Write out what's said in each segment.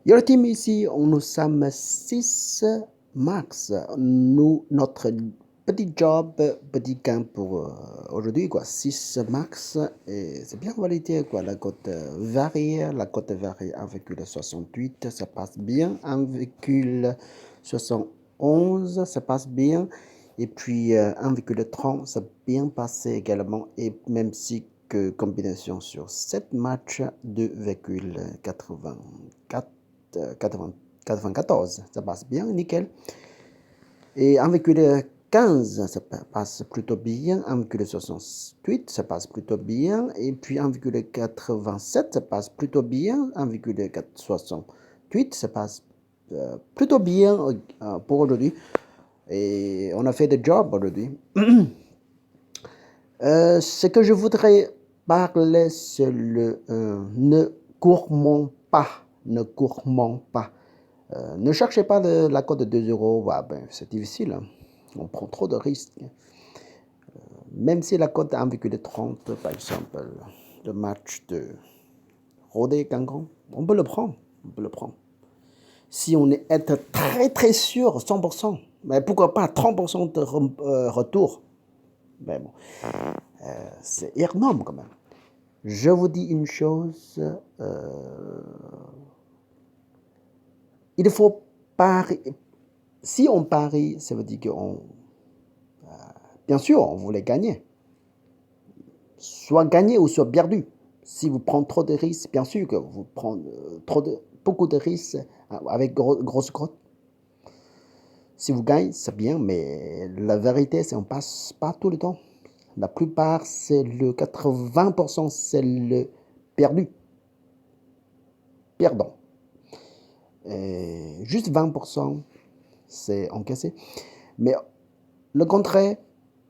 Yo le team, ici, nous sommes 6 max. Notre petit job, petit gain pour aujourd'hui, quoi. 6 max, et c'est bien validé, quoi. La cote varie, la cote varie 1,68, ça passe bien. 1,71, ça passe bien. Et puis 1,30, ça a bien passé également. Et même si que combinaison sur 7 matchs, 2,84. 80 94, ça passe bien, nickel. Et 1,15, ça passe plutôt bien. 1,68, ça passe plutôt bien. Et puis 1,87, ça passe plutôt bien. 1,68, ça passe plutôt bien pour aujourd'hui. Et on a fait le job aujourd'hui. Ce que je voudrais parler, c'est le ne gourmand pas. Ne gourmand pas. Ne cherchez pas la cote de 2 euros, bah, ben, c'est difficile, hein. On prend trop de risques. Même si la cote est 1,30, par exemple, le match de Rodé Gangan, on peut le prendre. On peut le prendre. Si on est très très sûr, 100%, mais pourquoi pas 30% de retour. Mais bon, c'est énorme quand même. Je vous dis une chose, il faut parier. Si on parie, ça veut dire qu'on, bien sûr, on voulait gagner. Soit gagné ou soit perdu. Si vous prenez trop de risques, bien sûr que vous prenez beaucoup de risques avec grosse cote. Si vous gagnez, c'est bien, mais la vérité, c'est qu'on passe pas tout le temps. La plupart, c'est le 80%, c'est le perdu, perdant. Et juste 20%, c'est encaissé. Mais le contraire,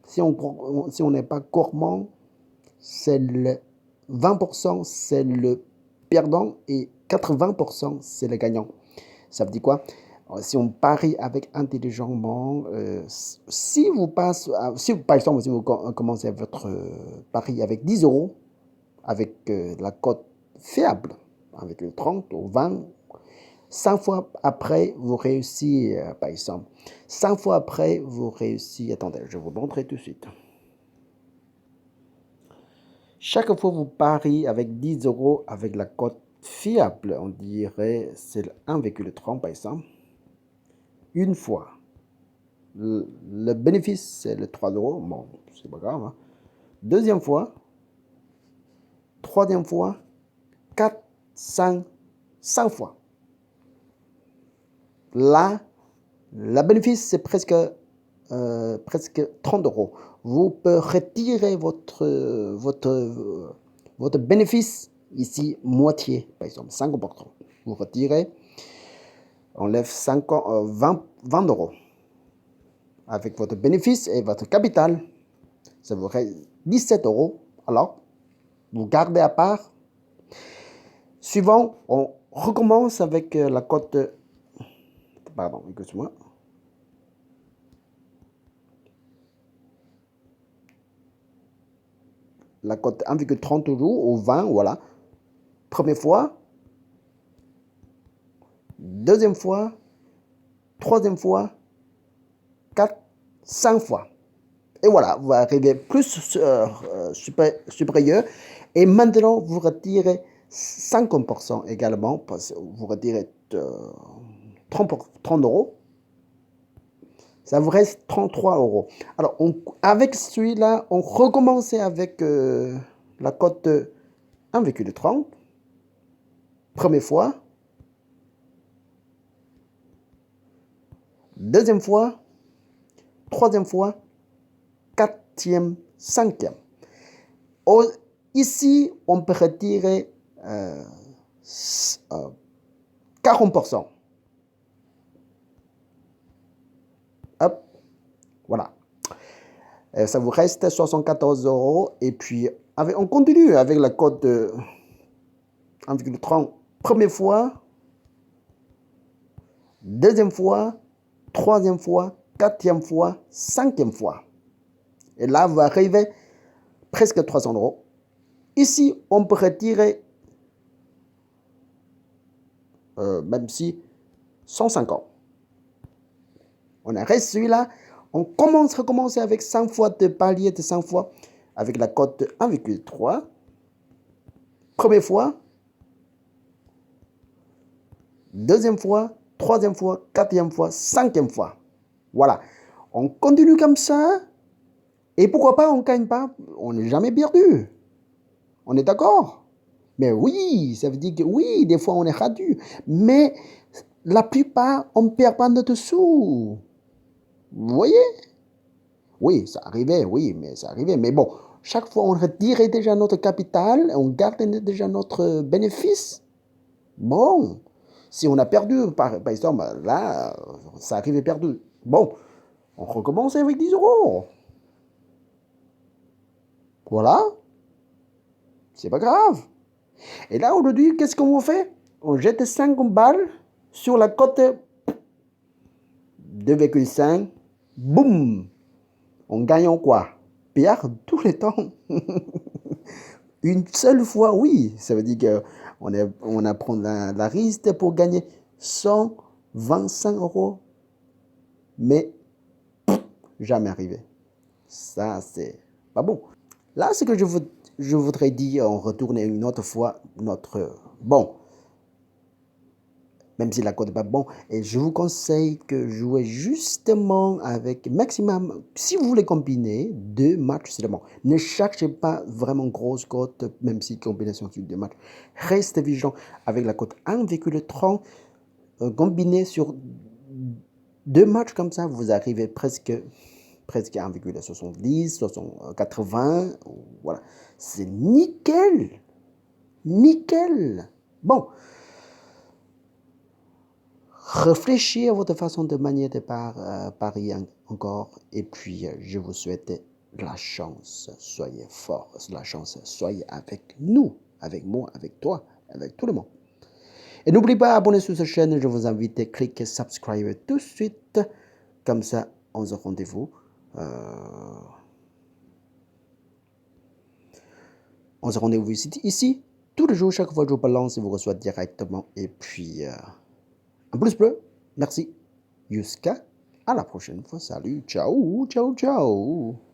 si on n'est pas gourmand, c'est le 20%, c'est le perdant et 80%, c'est le gagnant. Ça veut dire quoi? Si on parie avec intelligemment, si vous passez, si par exemple, si vous commencez votre pari avec 10 euros, avec la cote fiable, avec le 30 ou 20, 100 fois après, vous réussissez, par exemple. 100 fois après, vous réussissez. Attendez, je vais vous montrer tout de suite. Chaque fois vous pariez avec 10 euros avec la cote fiable, on dirait c'est le 1,30 par exemple. Une fois, le bénéfice c'est le 3 euros, bon, c'est pas grave, hein. Deuxième fois, troisième fois, 4, 5, 100 fois. Là, le bénéfice c'est presque 30 euros. Vous pouvez retirer votre bénéfice ici, moitié, par exemple, 5%. Vous retirez, enlève 20 euros. Avec votre bénéfice et votre capital, ça vous reste 17 euros. Alors, vous gardez à part. Suivant, on recommence avec la cote. Pardon, excuse-moi. La cote 1,30 toujours, ou 20, voilà. Première fois. Deuxième fois. Troisième fois. 4, 5 fois. Et voilà, vous arrivez plus supérieur. Et maintenant, vous retirez 50% également. Vous retirez 30 euros. Ça vous reste 33 euros. Alors, avec celui-là, on recommence avec la cote 1,30. Première fois. Deuxième fois. Troisième fois. Quatrième, cinquième. Ici, on peut retirer 40%. Hop, voilà. Ça vous reste 74 euros. Et puis, on continue avec la cote de 1,30. Première fois, deuxième fois, troisième fois, quatrième fois, cinquième fois. Et là, vous arrivez presque 300 euros. Ici, on peut retirer même si 150. On arrête celui-là. On recommence avec 100 fois de palier de 100 fois avec la cote de 1,3. Première fois, deuxième fois, troisième fois, quatrième fois, cinquième fois. Voilà. On continue comme ça. Et pourquoi pas, on ne gagne pas. On n'est jamais perdu. On est d'accord? Mais oui, ça veut dire que oui, des fois on est radu. Mais la plupart, on ne perd pas notre sous. Vous voyez? Oui, ça arrivait, oui, mais ça arrivait. Mais bon, chaque fois, on retirait déjà notre capital, on gardait déjà notre bénéfice. Bon, si on a perdu, par exemple, là, ça arrivait perdu. Bon, on recommence avec 10 euros. Voilà, c'est pas grave. Et là, aujourd'hui, qu'est-ce qu'on fait? On jette 5 balles sur la cote 2,5. Boum! On gagne en quoi? Perd tout le temps. Une seule fois, oui. Ça veut dire qu'on apprend la risque pour gagner 125 euros. Mais jamais arrivé. Ça, c'est pas bon. Là, ce que je voudrais dire, on retourne une autre fois notre... Bon, même si la cote n'est pas bon. Et je vous conseille que jouez justement avec maximum, si vous voulez combiner deux matchs seulement. Ne cherchez pas vraiment grosse cote, même si combinaison sur deux matchs. Restez vigilant avec la cote 1,30. Combiner sur deux matchs comme ça, vous arrivez presque à 1,70, 80. Voilà. C'est nickel. Nickel. Bon. Réfléchissez à votre façon de manier de parier encore. Et puis, je vous souhaite la chance. Soyez forts. La chance, soyez avec nous, avec moi, avec toi, avec tout le monde. Et n'oubliez pas d'abonner sur cette chaîne. Je vous invite à cliquer subscribe tout de suite. Comme ça, on se rendez-vous. On se rendez-vous ici. Tous les jours, chaque fois que je balance, vous reçoit directement. Et puis... en plus, merci. Jusqu'à la prochaine fois. Salut. Ciao, ciao, ciao.